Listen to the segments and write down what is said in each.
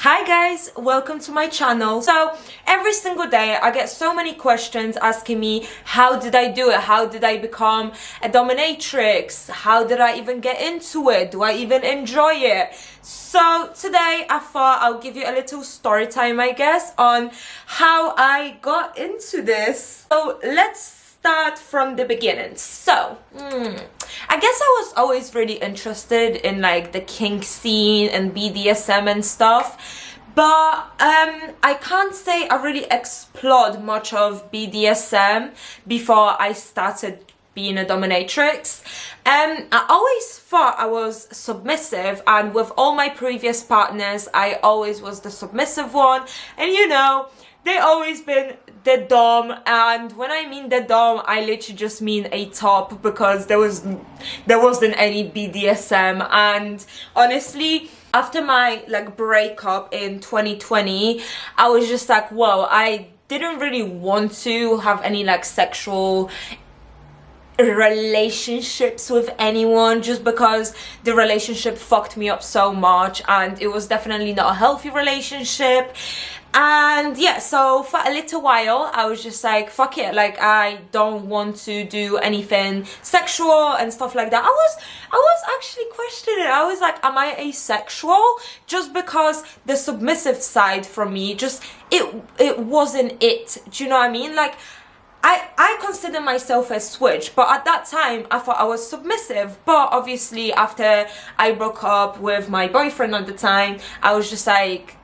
Hi guys, welcome to my channel. So every single day I get so many questions asking me how did I do it, how did I become a dominatrix, how did I even get into it, do I even enjoy it? So today I thought I'll give you a little story time, I guess, on how I got into this. So let's start from the beginning. So I guess I was always really interested in like the kink scene and BDSM and stuff, but I can't say I really explored much of BDSM before I started being a dominatrix. I always thought I was submissive, and with all my previous partners I always was the submissive one, and you know, they always been the dom. And when I mean the dom, I literally just mean a top, because there wasn't any BDSM. And honestly, after my like breakup in 2020, I was just like, whoa, I didn't really want to have any like sexual relationships with anyone, just because the relationship fucked me up so much, and it was definitely not a healthy relationship. And yeah, so for a little while I was just like, fuck it, like I don't want to do anything sexual and stuff like that. I was actually questioning. I was like, am I asexual? Just because the submissive side from me, just it wasn't it. Do you know what I mean? Like I consider myself a switch, but at that time I thought I was submissive. But obviously after I broke up with my boyfriend at the time, I was just like,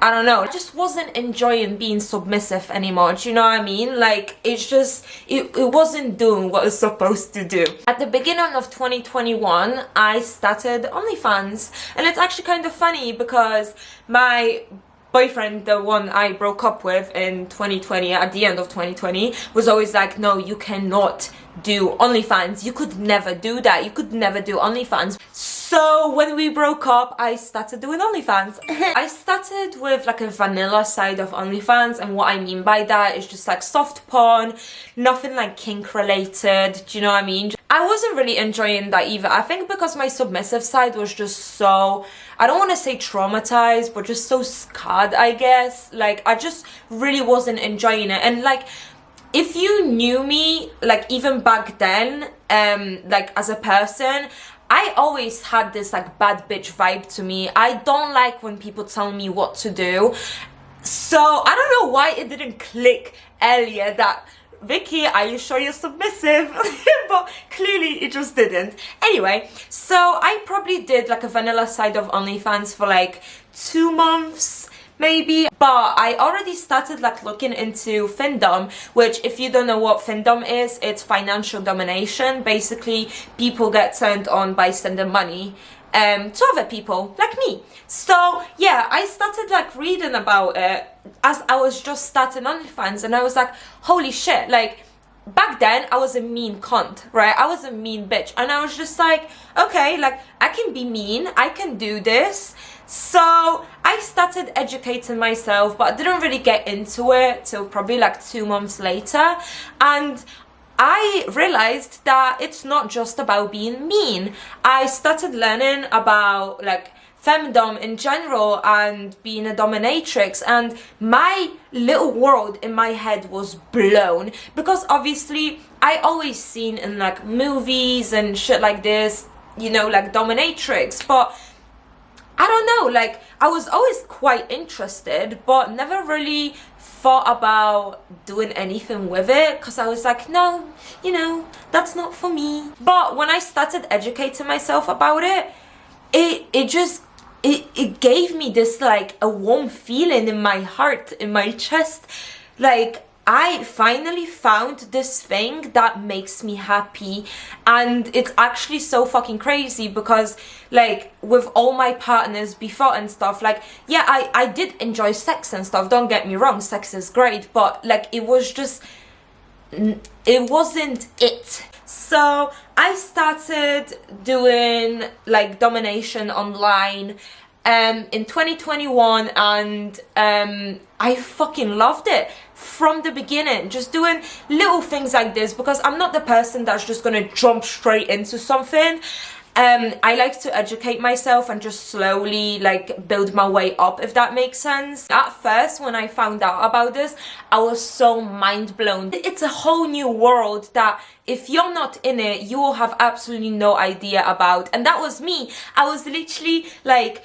I don't know, I just wasn't enjoying being submissive anymore. Do you know what I mean? Like it's just, it wasn't doing what it's supposed to do. At the beginning of 2021 I started OnlyFans, and it's actually kind of funny because my boyfriend, the one I broke up with in 2020, at the end of 2020, was always like, no, you cannot do OnlyFans, you could never do that, you could never do OnlyFans. So when we broke up, I started doing OnlyFans. I started with like a vanilla side of OnlyFans, and what I mean by that is just like soft porn, nothing like kink related, do you know what I mean? I wasn't really enjoying that either. I think because my submissive side was just so, I don't want to say traumatized, but just so scarred, I guess. Like I just really wasn't enjoying it. And like, if you knew me, like even back then, like as a person, I always had this like bad bitch vibe to me. I don't like when people tell me what to do. So I don't know why it didn't click earlier that, Vicky, are you sure you're submissive? But clearly it just didn't. Anyway, so I probably did like a vanilla side of OnlyFans for like 2 months maybe, but I already started like looking into findom, which if you don't know what findom is, it's financial domination. Basically people get turned on by sending money to other people like me. So yeah, I started like reading about it as I was just starting OnlyFans, and I was like, holy shit, like back then I was a mean cunt, right? I was a mean bitch, and I was just like, okay, like I can be mean, I can do this. So I started educating myself, but I didn't really get into it till probably like 2 months later, and I realized that it's not just about being mean. I started learning about like femdom in general and being a dominatrix, and my little world in my head was blown, because obviously I always seen in like movies and shit like this, you know, like dominatrix, but I don't know, like I was always quite interested but never really thought about doing anything with it, because I was like, no, you know, that's not for me. But when I started educating myself about it, it gave me this like a warm feeling in my heart, in my chest. Like I finally found this thing that makes me happy, and it's actually so fucking crazy because like with all my partners before and stuff, like yeah, I did enjoy sex and stuff, don't get me wrong, sex is great, but like it was just, it wasn't it. So I started doing like domination online in 2021, and I fucking loved it from the beginning, just doing little things like this, because I'm not the person that's just gonna jump straight into something. I like to educate myself and just slowly like build my way up, if that makes sense. At first, when I found out about this, I was so mind blown. It's a whole new world that if you're not in it, you will have absolutely no idea about. And that was me. I was literally like,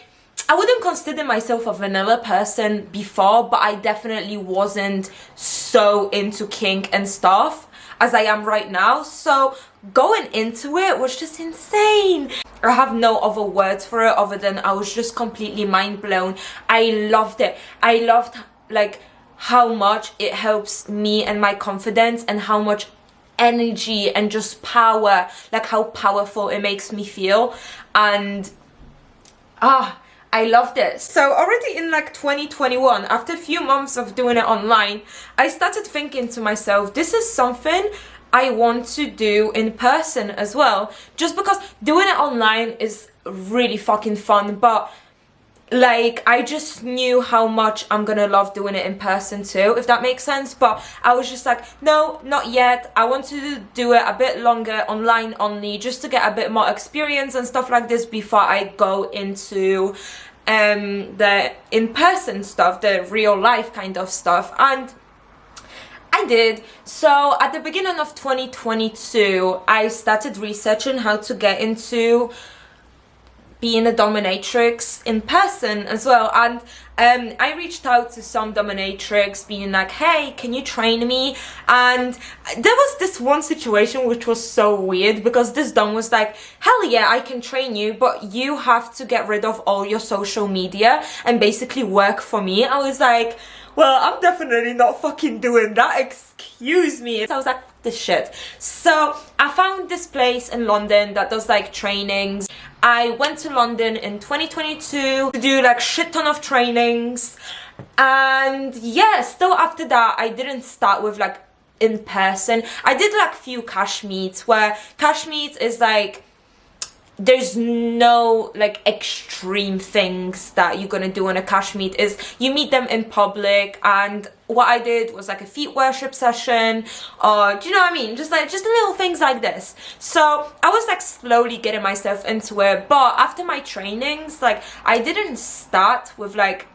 I wouldn't consider myself a vanilla person before, but I definitely wasn't so into kink and stuff as I am right now. So going into it was just insane. I have no other words for it other than I was just completely mind blown. I loved it. I loved like how much it helps me and my confidence, and how much energy and just power, like how powerful it makes me feel. And I loved it. So already in like 2021, after a few months of doing it online, I started thinking to myself, this is something I want to do in person as well. Just because doing it online is really fucking fun, but like I just knew how much I'm gonna love doing it in person too, if that makes sense. But I was just like, no, not yet. I want to do it a bit longer online only, just to get a bit more experience and stuff like this before I go into the in-person stuff, the real life kind of stuff. And I did. So at the beginning of 2022, I started researching how to get into being a dominatrix in person as well. And I reached out to some dominatrix being like, hey, can you train me? And there was this one situation which was so weird, because this dom was like, hell yeah, I can train you, but you have to get rid of all your social media and basically work for me. I was like, well, I'm definitely not fucking doing that, excuse me. So I was like, this shit. So I found this place in London that does like trainings. I went to London in 2022 to do like shit ton of trainings. And yeah, still after that, I didn't start with like in person. I did like few cash meets, where cash meets is like, there's no like extreme things that you're gonna do on a cash meet. Is you meet them in public. And what I did was like a feet worship session, or do you know what I mean, just little things like this. So I was like slowly getting myself into it. But after my trainings, like I didn't start with like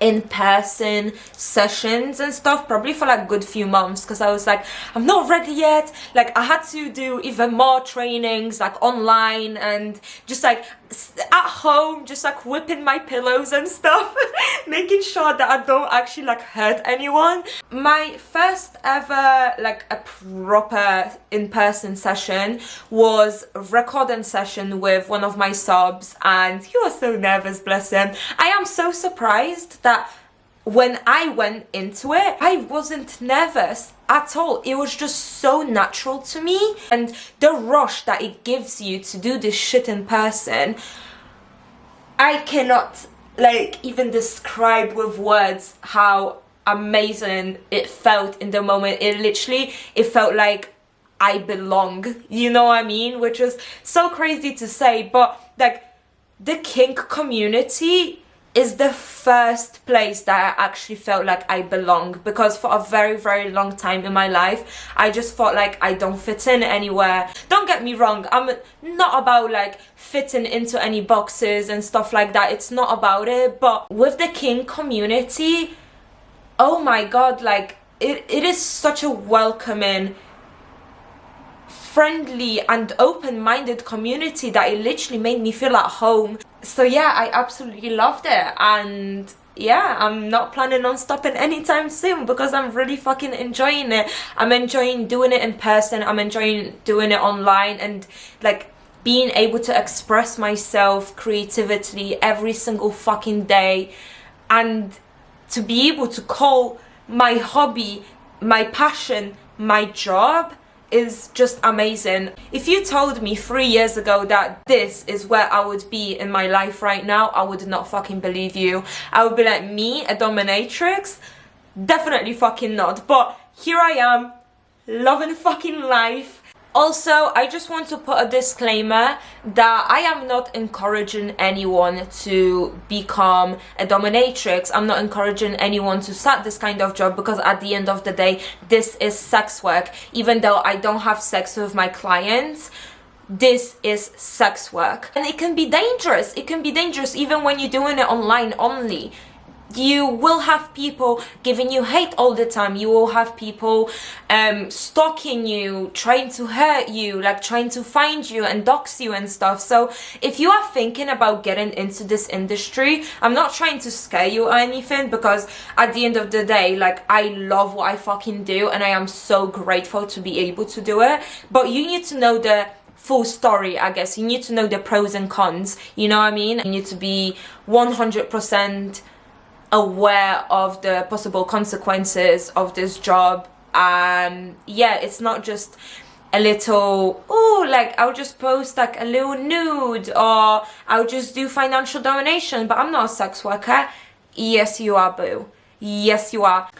in-person sessions and stuff, probably for like a good few months, because I was like, I'm not ready yet. Like I had to do even more trainings like online, and just like at home, just like whipping my pillows and stuff making sure that I don't actually like hurt anyone. My first ever like a proper in-person session was a recording session with one of my subs, and he was so nervous, bless him. I am so surprised that when I went into it, I wasn't nervous at all. It was just so natural to me. And the rush that it gives you to do this shit in person, I cannot like even describe with words how amazing it felt in the moment. It felt like I belong, you know what I mean? Which is so crazy to say, but like the kink community is the first place that I actually felt like I belong, because for a very, very long time in my life, I just felt like I don't fit in anywhere. Don't get me wrong, I'm not about like fitting into any boxes and stuff like that. It's not about it. But with the kink community, oh my god, like it is such a welcoming, friendly and open-minded community that it literally made me feel at home. So yeah, I absolutely loved it. And yeah, I'm not planning on stopping anytime soon, because I'm really fucking enjoying it. I'm enjoying doing it in person, I'm enjoying doing it online, and like being able to express myself creatively every single fucking day, and to be able to call my hobby, my passion, my job is just amazing. If you told me 3 years ago that this is where I would be in my life right now, I would not fucking believe you. I would be like, me, a dominatrix? Definitely fucking not. But here I am, loving fucking life. Also, I just want to put a disclaimer that I am not encouraging anyone to become a dominatrix. I'm not encouraging anyone to start this kind of job, because at the end of the day, this is sex work. Even though I don't have sex with my clients, this is sex work. And it can be dangerous. It can be dangerous even when you're doing it online only. You will have people giving you hate all the time. You will have people stalking you, trying to hurt you, like trying to find you and dox you and stuff. So if you are thinking about getting into this industry, I'm not trying to scare you or anything, because at the end of the day, like, I love what I fucking do and I am so grateful to be able to do it. But you need to know the full story, I guess. You need to know the pros and cons, you know what I mean? You need to be 100% aware of the possible consequences of this job. Yeah, it's not just a little, oh, like, I'll just post like a little nude, or I'll just do financial domination, but I'm not a sex worker. Yes you are, boo. Yes you are.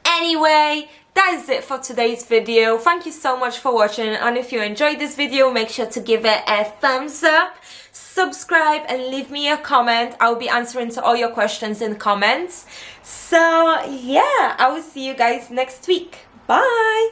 Anyway, that is it for today's video. Thank you so much for watching, and if you enjoyed this video, make sure to give it a thumbs up, subscribe, and leave me a comment. I'll be answering to all your questions in comments. So yeah, I will see you guys next week. Bye.